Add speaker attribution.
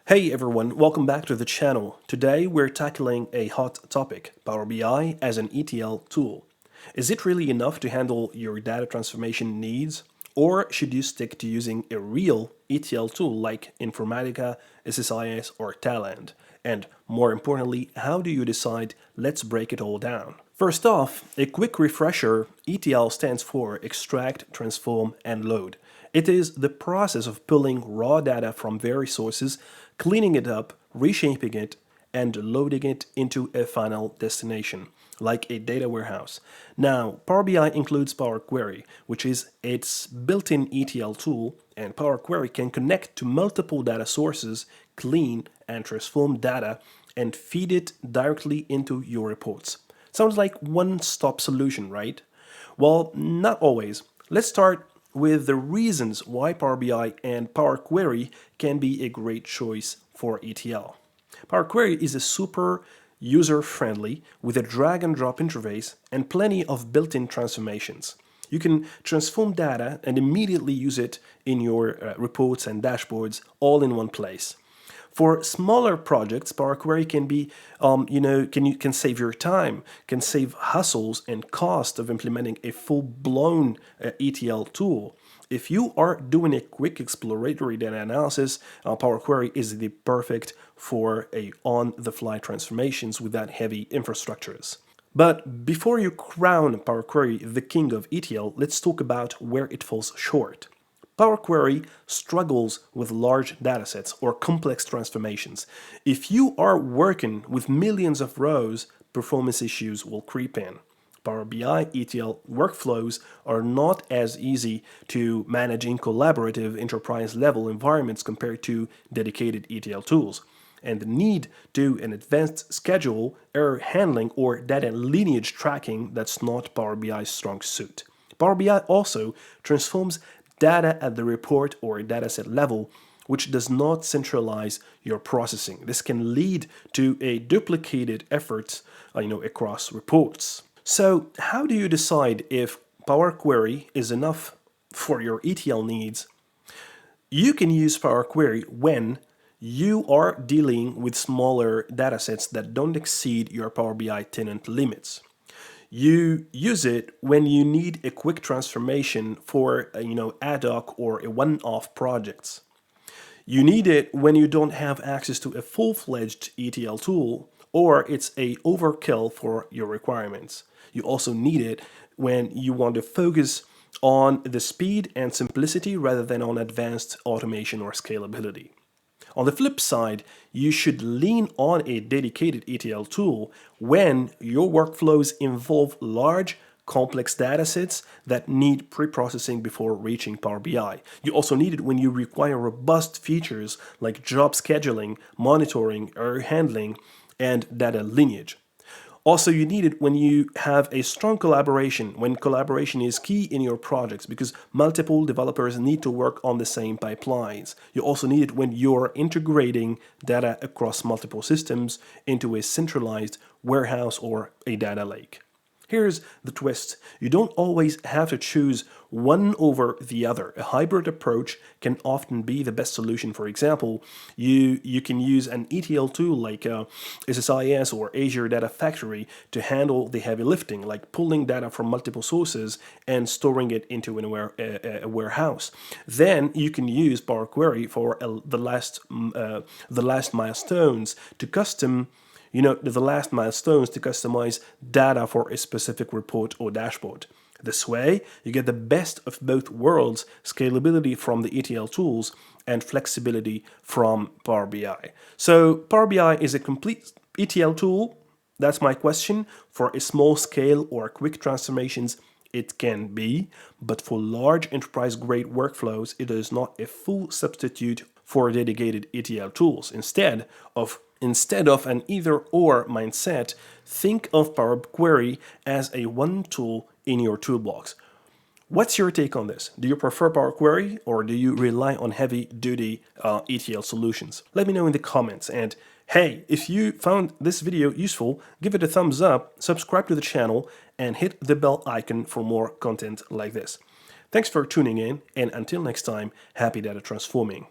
Speaker 1: Hey everyone, welcome back to the channel. Today we're tackling a hot topic, Power BI as an ETL tool. Is it really enough to handle your data transformation needs? Or should you stick to using a real ETL tool like Informatica, SSIS, or Talend? And more importantly, how do you decide? Let's break it all down. First off, a quick refresher, ETL stands for Extract, Transform, and Load. It is the process of pulling raw data from various sources, cleaning it up, reshaping it, and loading it into a final destination, like a data warehouse. Now, Power BI includes Power Query, which is its built-in ETL tool, and Power Query can connect to multiple data sources, clean and transform data, and feed it directly into your reports. Sounds like one-stop solution, right? Well, not always. Let's start with the reasons why Power BI and Power Query can be a great choice for ETL. Power Query is a super user-friendly with a drag and drop interface and plenty of built-in transformations. You can transform data and immediately use it in your reports and dashboards all in one place. For smaller projects, Power Query can be, can save your time, can save hassles and cost of implementing a full-blown ETL tool. If you are doing a quick exploratory data analysis, Power Query is the perfect for a on-the-fly transformations without heavy infrastructures. But before you crown Power Query the king of ETL, let's talk about where it falls short. Power Query struggles with large datasets or complex transformations. If you are working with millions of rows, performance issues will creep in. Power BI ETL workflows are not as easy to manage in collaborative enterprise-level environments compared to dedicated ETL tools. And the need to an advanced schedule, error handling, or data lineage tracking that's not Power BI's strong suit. Power BI also transforms data at the report or dataset level, which does not centralize your processing. This can lead to a duplicated effort, across reports. So, how do you decide if Power Query is enough for your ETL needs? You can use Power Query when you are dealing with smaller datasets that don't exceed your Power BI tenant limits. You use it when you need a quick transformation for ad hoc or a one-off projects. You need it when you don't have access to a full-fledged ETL tool or it's a overkill for your requirements. You also need it when you want to focus on the speed and simplicity rather than on advanced automation or scalability. On the flip side, you should lean on a dedicated ETL tool when your workflows involve large, complex datasets that need pre-processing before reaching Power BI. You also need it when you require robust features like job scheduling, monitoring, error handling, and data lineage. Also, you need it when you have a strong collaboration, when collaboration is key in your projects because multiple developers need to work on the same pipelines. You also need it when you're integrating data across multiple systems into a centralized warehouse or a data lake. Here's the twist. You don't always have to choose one over the other. A hybrid approach can often be the best solution. For example, you can use an ETL tool like SSIS or Azure Data Factory to handle the heavy lifting, like pulling data from multiple sources and storing it into a warehouse. Then you can use Power Query for the last milestones to customize data for a specific report or dashboard. This way, you get the best of both worlds, scalability from the ETL tools and flexibility from Power BI. So Power BI is a complete ETL tool. That's my question. For a small scale or quick transformations, it can be, but for large enterprise-grade workflows, it is not a full substitute for dedicated ETL tools. Instead of an either-or mindset, think of Power Query as a one tool in your toolbox. What's your take on this? Do you prefer Power Query or do you rely on heavy-duty ETL solutions? Let me know in the comments. And hey, if you found this video useful, give it a thumbs up, subscribe to the channel, and hit the bell icon for more content like this. Thanks for tuning in, and until next time, happy data transforming.